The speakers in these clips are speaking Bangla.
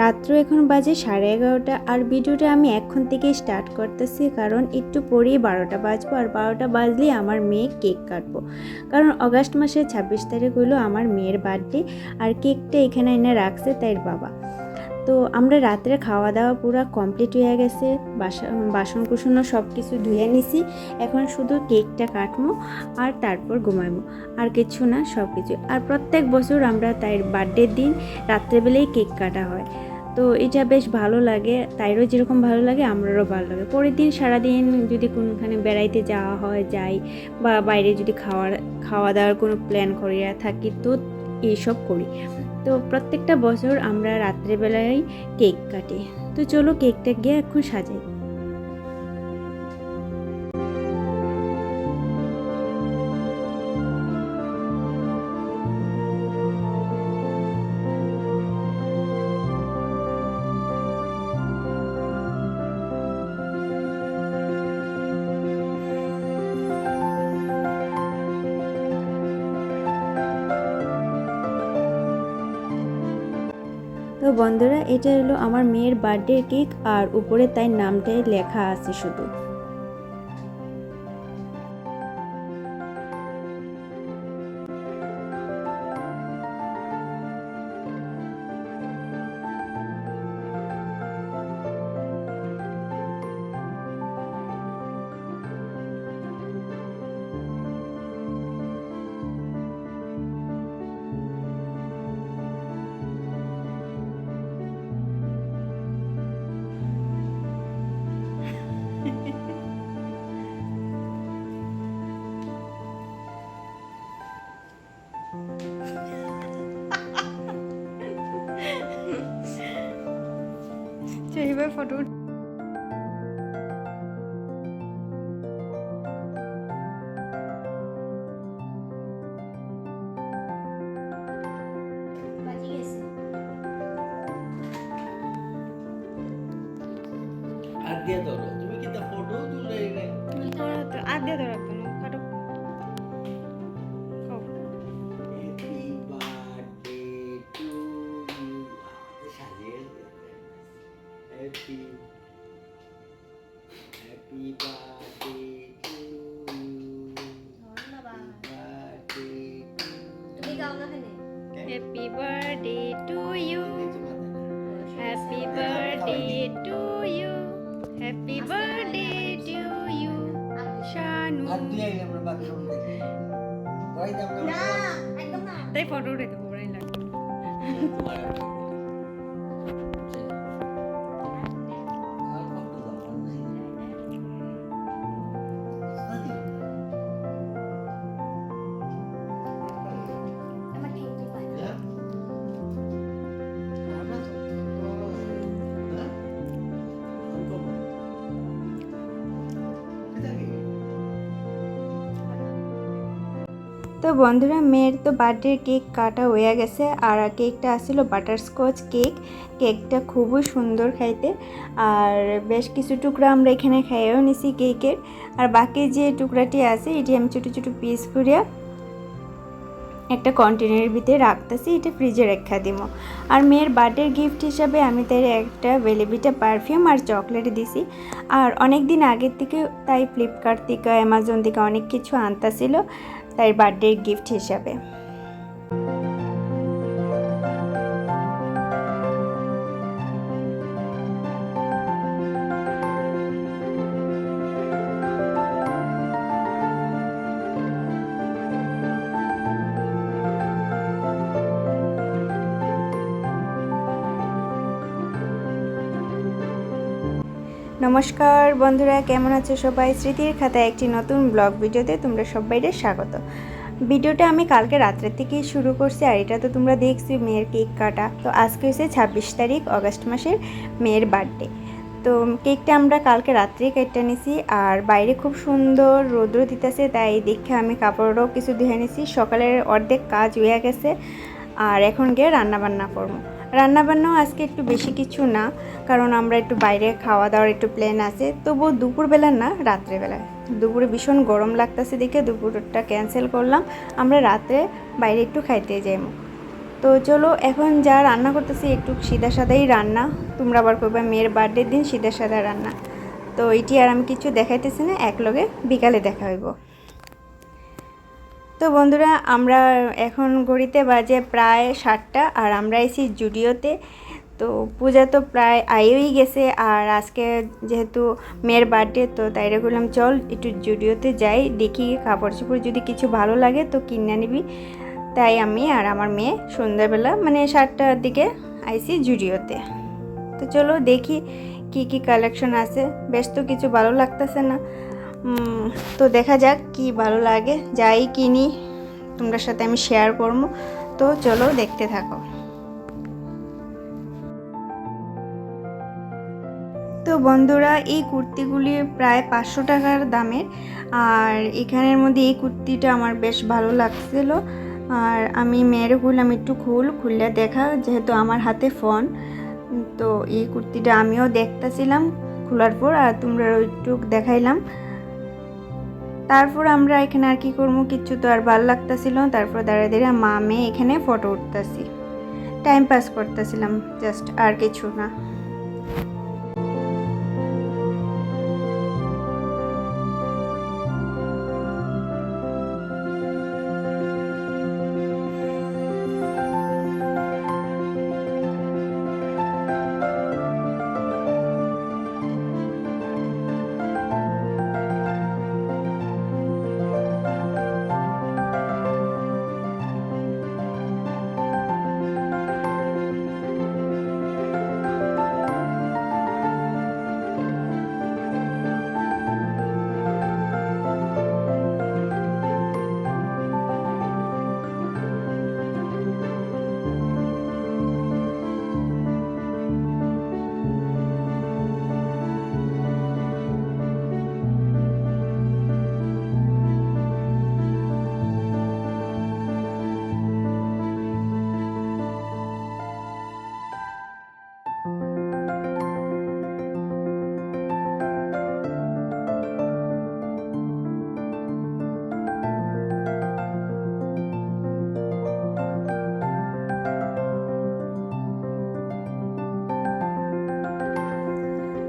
রাত্র এখন বাজে 11:30 আর ভিডিওটা আমি এখন থেকেই স্টার্ট করতেছি, কারণ একটু পরেই 12টা বাজবো। আর 12টা বাজলেই আমার মেয়ে কেক কাটবো, কারণ অগাস্ট মাসের 26 তারিখ হলো আমার মেয়ের বার্থডে। আর কেকটা এখানে এনে রাখছে তাই বাবা। তো আমরা রাত্রে খাওয়া দাওয়া পুরো কমপ্লিট হয়ে গেছে, বাসন কুসনও সব কিছু ধুয়ে নিছি। এখন শুধু কেকটা কাটবো আর তারপর ঘুমাইবো, আর কিছু না, সব কিছু। আর প্রত্যেক বছর আমরা তাই বার্থডের দিন রাত্রেবেলায় কেক কাটা হয়। তো এটা বেশ ভালো লাগে, তাইরও যেরকম ভালো লাগে আমারও ভালো লাগে। পরের দিন সারাদিন যদি কোনোখানে বেড়াইতে যাওয়া হয় যাই, বা বাইরে যদি খাওয়া দাওয়ার কোনো প্ল্যান করিয়া থাকি তো এইসব করি। তো প্রত্যেকটা বছর আমরা রাত্রেবেলায় কেক কাটি। তো চলো কেকটা গিয়ে এখন সাজাই। তো বন্ধুরা, এটা হলো আমার মেয়ের বার্থডে কেক, আর উপরে তাই নামটাই লেখা আছে শুধু। এইবার ফটো আগে ধরো, তুমি কিন্তু ফটো তুলে আগে ধরো কেন কাটো। Happy birthday to you. সাজিয়ে happy happy birthday to you. Birthday তুমি গাও না কেন? Happy birthday to you, happy birthday to you, happy birthday to you Shanu. আর তুই আইলে আমরা বাথরুম দেখি ভাই দাম না, একদম না। তাই ফটো উঠে দেবো, ওরাই লাগবে। আমার খেলতে পাই। তো বন্ধুরা, মেয়ের তো বার্থডে কেক কাটা হয়ে গেছে, আর কেকটা আসছিল বাটারস্কচ কেক। কেকটা খুবই সুন্দর খাইতে, আর বেশ কিছু টুকরা আমরা এখানে খাইয়েও নিছি কেকের। আর বাকি যে টুকরাটি আছে এটি আমি ছোটো ছোটো পিস করিয়া একটা কন্টেনারের ভিতরে রাখতেছি, এটা ফ্রিজে রেখা দিব। আর মেয়ের বার্থডে গিফট হিসাবে আমি তাই একটা বেলেবিটা পারফিউম আর চকলেট দিছি। আর অনেক দিন আগের থেকে তাই ফ্লিপকার্ট থেকে অ্যামাজন থেকে অনেক কিছু আনতাছিল তাই বার্থডে গিফট হিসাবে। নমস্কার বন্ধুরা, কেমন আছো সবাই? স্মৃতির খাতায় একটি নতুন ব্লগ ভিডিওতে তোমরা সবাইকে স্বাগত। ভিডিওটা আমি কালকে রাত্রের থেকেই শুরু করছি, আর এটা তো তোমরা দেখছি মেয়ের কেক কাটা। তো আজকে হচ্ছে 26 তারিখ অগাস্ট মাসের মেয়ের বার্থডে। তো কেকটা আমরা কালকে রাত্রেই কেটে নিছি, আর বাইরে খুব সুন্দর রৌদ্র দিতেছে, তাই দেখে আমি কাপড়ও কিছু ধুয়ে নিছি। সকালের অর্ধেক কাজ হয়ে গেছে, আর এখন গিয়ে রান্নাবান্না করবো। রান্নাবান্নাও আজকে একটু বেশি কিছু না, কারণ আমরা একটু বাইরে খাওয়া দাওয়ার একটু প্ল্যান আছে। তবুও দুপুরবেলা না, রাত্রেবেলায়। দুপুরে ভীষণ গরম লাগতেছে দেখে দুপুরটা ক্যান্সেল করলাম, আমরা রাত্রে বাইরে একটু খাইতে যাইব। তো চলো এখন যা রান্না করতেছি একটু সিধা সাদাই রান্না, তোমরা আবার করবে মেয়ের বার্থডের দিন সিধা সাদা রান্না। তো এটি আর আমি কিছু দেখাইতেছি না, একলগে বিকালে দেখা হইব। তো বন্ধুরা আমরা এখন ঘড়িতে বাজে প্রায় 7টা আর আমরা এসি জুডিওতে। তো পূজা তো প্রায় আইই গেছে আর আজকে যেহেতু মেয়ের বার্থডে তো তাইরে বললাম চল একটু জুডিওতে যাই, দেখি কাপড় চোপড় যদি কিছু ভালো লাগে তো কিনে নিবি। তাই আমি আর আমার মেয়ে সন্ধ্যাবেলা মানে 7টার দিকে আইসি জুডিওতে। তো চলো দেখি কি কি কালেকশন আছে, বেশ তো কিছু ভালো লাগতেছে না। তো দেখা যাক কি ভালো লাগে, যাই কিনি তোমাদের সাথে আমি শেয়ার করবো। তো চলো দেখতে থাকো। তো বন্ধুরা এই কুর্তিগুলি প্রায় 500 টাকার দামের, আর এখানের মধ্যে এই কুর্তিটা আমার বেশ ভালো লাগছিল। আর আমি মেয়ের বললাম একটু খুললে দেখা, যেহেতু আমার হাতে ফোন। তো এই কুর্তিটা আমিও দেখতেছিলাম খোলার পর, আর তোমরা একটু দেখাইলাম। তারপর আমরা এখানে আর কি করবো, কিচ্ছু তো আর ভালো লাগতেছিল। তারপর দাঁড়িয়ে দাঁড়িয়ে মা মেয়ে এখানে ফটো উঠতেছি, টাইম পাস করতেছিলাম জাস্ট, আর কিছু না।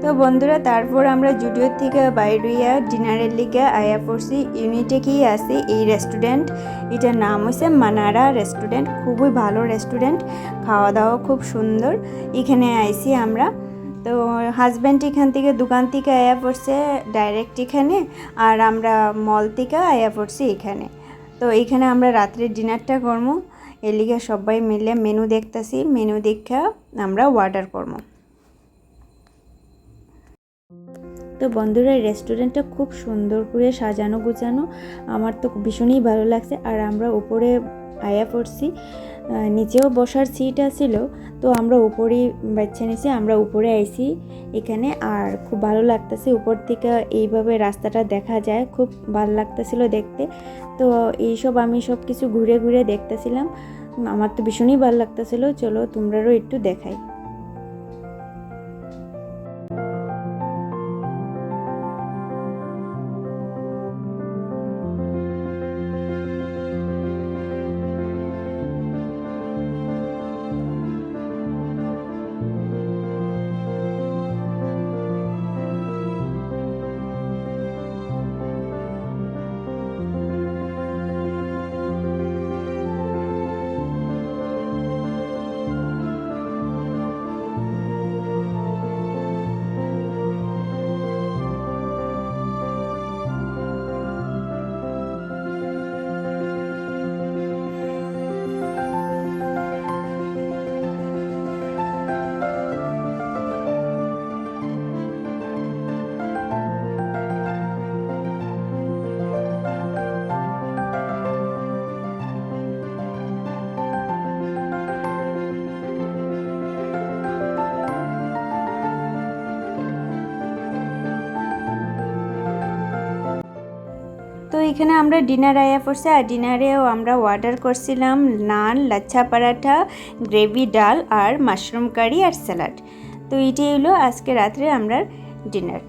তো বন্ধুরা তারপর আমরা জুডিও থেকে বাইরিয়া ডিনারের লিগে আয়া পড়ছি। ইউনিটে কি আছে এই রেস্টুরেন্ট, এটার নাম হচ্ছে মানারা রেস্টুরেন্ট, খুবই ভালো রেস্টুরেন্ট, খাওয়া দাওয়া খুব সুন্দর। এখানে আইছি আমরা। তো হাজব্যান্ড এখান থেকে দোকান থেকে আয়া পড়ছে ডাইরেক্ট এখানে, আর আমরা মল থেকে আয়া পড়ছি এখানে। তো এইখানে আমরা রাত্রে ডিনারটা করবো, এর লিগে সবাই মিলে মেনু দেখতেছি, মেনু দেখা আমরা অর্ডার করবো। তো বন্ধুরা রেস্টুরেন্টটা খুব সুন্দর করে সাজানো গুছানো, আমার তো ভীষণই ভালো লাগছে। আর আমরা উপরে আয়া পড়ছি, নিচেও বসার সিট আছিল, তো আমরা উপরেই বাচ্চা নিছি, আমরা উপরে আইছি এখানে। আর খুব ভালো লাগতেছে, উপর থেকে এইভাবে রাস্তাটা দেখা যায়, খুব ভালো লাগতেছিল দেখতে। তো এইসব আমি সব কিছু ঘুরে ঘুরে দেখতেছিলাম, আমার তো ভীষণই ভালো লাগতেছিল। চলো তোমরাও একটু দেখাই। তো এখানে আমরা ডিনার আয়া পড়ছে, আর ডিনারেও আমরা অর্ডার করছিলাম নান, লাচ্ছা পরাঠা, গ্রেভি ডাল আর মাশরুম কারি আর স্যালাড। তো এটাই হলো আজকে রাত্রে আমরা ডিনার।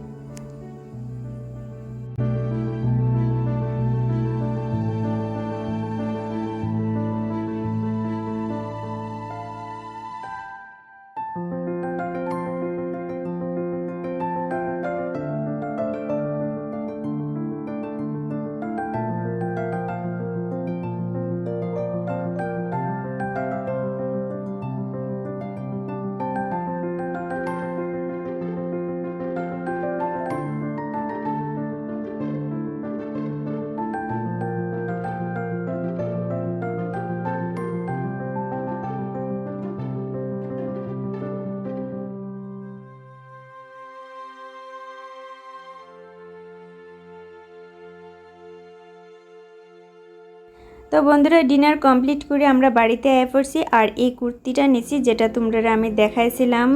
তো বন্ধুরা ডিনার কমপ্লিট করে আমরা বাড়িতে আয়া পড়ছি আর এই কুর্তিটা নিছি যেটা তোমরা আমি দেখাইছিলাম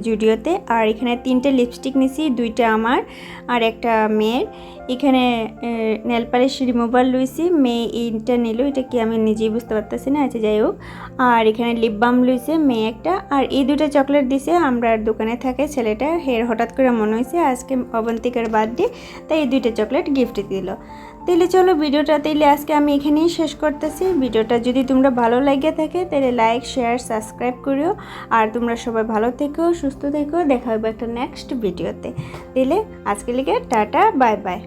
জুডিওতে। আর এখানে 3টে লিপস্টিক নিছি, 2টা আমার আর একটা মেয়ের। এখানে নেল পালিশ রিমুভার লইছি, মেয়ে এইটা নিল, এটা কি আমি নিজেই বুঝতে পারতেছি না, আচ্ছা যাই হোক। আর এখানে লিপ বাম লইছে মেয়ে একটা, আর এই 2টা চকলেট দিছে। আমরা দোকানে থাকে ছেলেটা, হের হঠাৎ করে মনে হয়েছে আজকে অবন্তিকার বার্থডে, তাই এই 2টা চকলেট গিফট দিল। তাহলে চলো ভিডিওটা আজকে আমি এখানেই শেষ করতেছি। ভিডিওটা যদি তোমরা ভালো লাগে থাকে তাহলে লাইক শেয়ার সাবস্ক্রাইব করিও। আর তোমরা সবাই ভালো থেকো, সুস্থ থেকো, দেখা হবে একটা নেক্সট ভিডিওতে। তাহলে আজকে লিগে টাটা, বাই বাই।